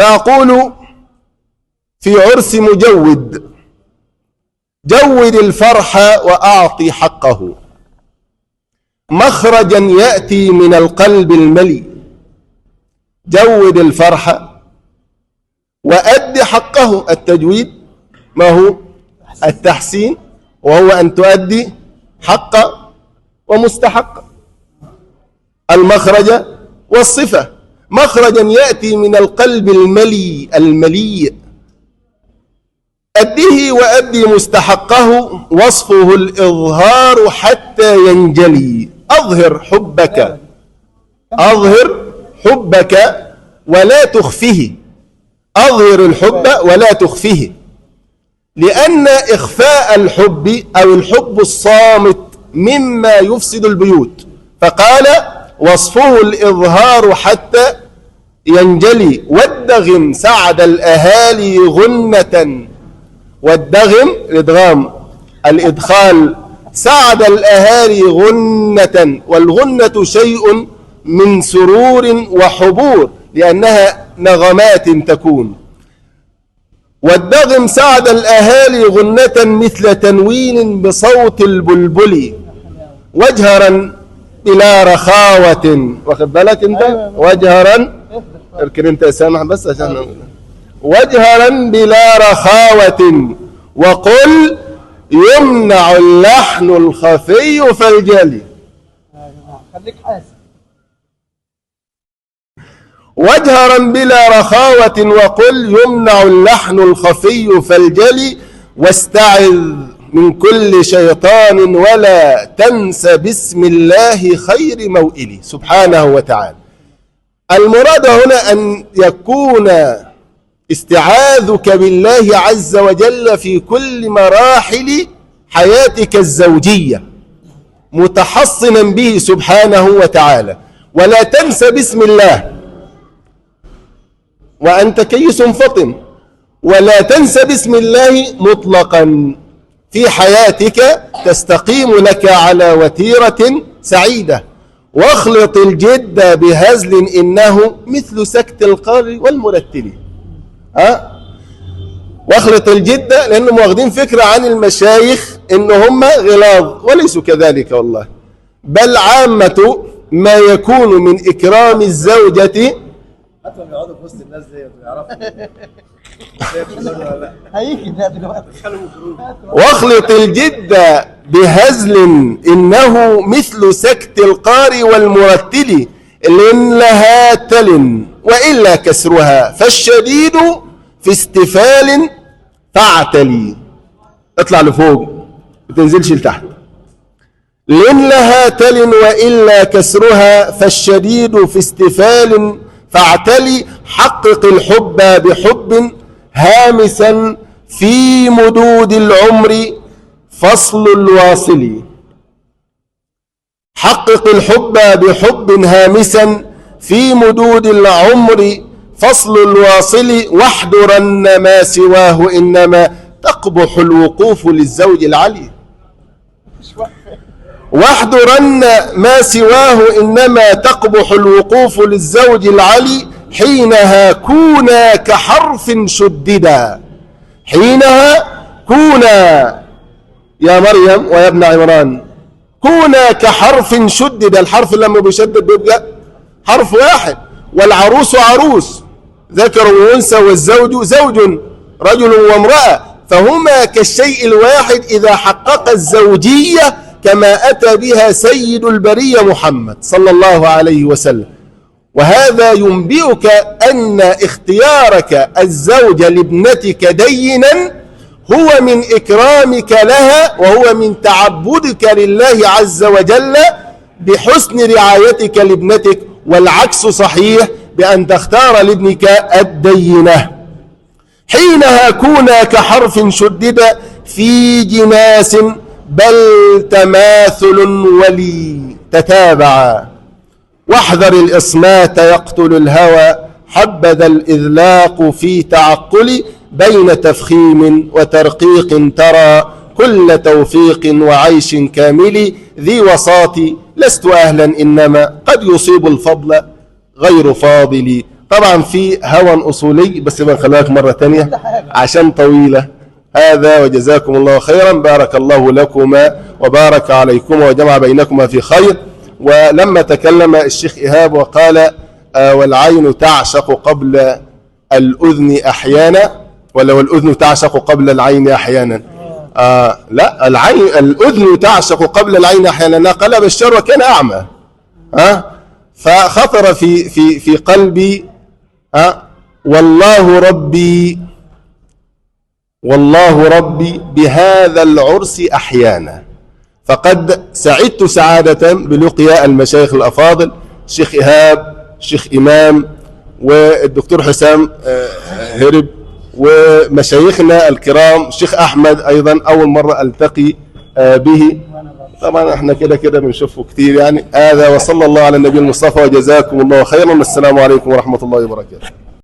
فأقول في عرس مجود: جود الفرح وأعطي حقه، مخرجا يأتي من القلب الملي. جود الفرح وأد حقه. التجويد ما هو؟ التحسين، وهو أن تؤدي حق ومستحق. المخرج والصفة: مخرجا يأتي من القلب الملي. أديه وأدي مستحقه، وصفه الإظهار حتى ينجلي. أظهر حبك ولا تخفه. أظهر الحب ولا تخفه، لأن إخفاء الحب أو الحب الصامت مما يفسد البيوت. فقال: وصفه الإظهار حتى ينجلي. والدغم سعد الأهالي غنة. والدغم الإدغام الإدخال، سعد الأهالي غنة. والغنة شيء من سرور وحبور، لأنها نغمات تكون. والدغم سعد الأهالي غنة مثل تنوين بصوت البلبل. وجهرا بلا رخاوة. واخد بالك انت؟ وجهرا اركن انت يا سامح بس عشان وجهرا بلا رخاوة. وقل يمنع اللحن الخفي فالجلي. خليك حاسب. وجهرا بلا رخاوة. وقل يمنع اللحن الخفي فالجلي. واستعذ من كل شيطان ولا تنس بسم الله خير موئلي. سبحانه وتعالى. المراد هنا أن يكون استعاذك بالله عز وجل في كل مراحل حياتك الزوجية متحصنا به سبحانه وتعالى، ولا تنس بسم الله، وأنت كيس فطن، ولا تنس بسم الله مطلقا في حياتك، تستقيم لك على وتيرة سعيدة. واخلط الجد بهزل إنه مثل سكت القار والمرتل. واخلط الجد، لأنهم واخدين فكرة عن المشايخ إن هم غلاظ، وليسوا كذلك والله، بل عامة ما يكون من إكرام الزوجة. حتى بيقعدوا في وسط الناس ديت ويعرفوا واخلط الجد بهزل إنه مثل سكت القار والمرتل. لن لها تل وإلا كسرها، فالشديد في استفال فاعتلي. اطلع لفوق ما تنزلش لتحت. لن لها تل وإلا كسرها، فالشديد في استفال فاعتلي. حقق الحب بحب هامسا في مدود العمر فصل الواصل. حقق الحب بحب هامسا في مدود العمر فصل الواصل. واحذرن ما سواه إنما تقبح الوقوف للزوج العلي. واحذرن ما سواه إنما تقبح الوقوف للزوج العلي. حينها كونا كحرف شددا. حينها كونا يا مريم ويا ابن عمران، كونا كحرف شدد. الحرف لما بيشدد بيبقى حرف واحد. والعروس عروس ذكر وأنثى، والزوج زوج رجل وامرأة، فهما كالشيء الواحد إذا حقق الزوجية كما أتى بها سيد البرية محمد صلى الله عليه وسلم. وهذا ينبئك أن اختيارك الزوج لابنتك دينا هو من إكرامك لها، وهو من تعبدك لله عز وجل بحسن رعايتك لابنتك. والعكس صحيح بأن تختار لابنك الدينة. حينها كونا كحرف شدد في جناس بل تماثل ولي تتابعا. واحذر الإصمات يقتل الهوى، حبذا الإذلاق في تعقل. بين تفخيم وترقيق ترى كل توفيق وعيش كامل. ذي وساطي لست أهلا إنما قد يصيب الفضل غير فاضل. طبعا في هوى أصولي بس بنخليها لك مرة تانية عشان طويلة. هذا وجزاكم الله خيرا، بارك الله لكما وبارك عليكما وجمع بينكما في خير. ولما تكلم الشيخ إيهاب وقال والعين تعشق قبل الأذن أحيانا، ولا والأذن تعشق قبل العين أحيانا؟ لا، الأذن تعشق قبل العين أحيانا، قال بشار وكان أعمى. فخطر في قلبي والله ربي بهذا العرس أحيانا. فقد سعدت سعادة بلقيا المشايخ الأفاضل، الشيخ إيهاب، الشيخ إمام، والدكتور حسام هرب، ومشايخنا الكرام الشيخ أحمد أيضا أول مرة ألتقي به. طبعا احنا كده بنشوفه كتير يعني. هذا وصلى الله على النبي المصطفى وجزاكم الله خيرا. السلام عليكم ورحمة الله وبركاته.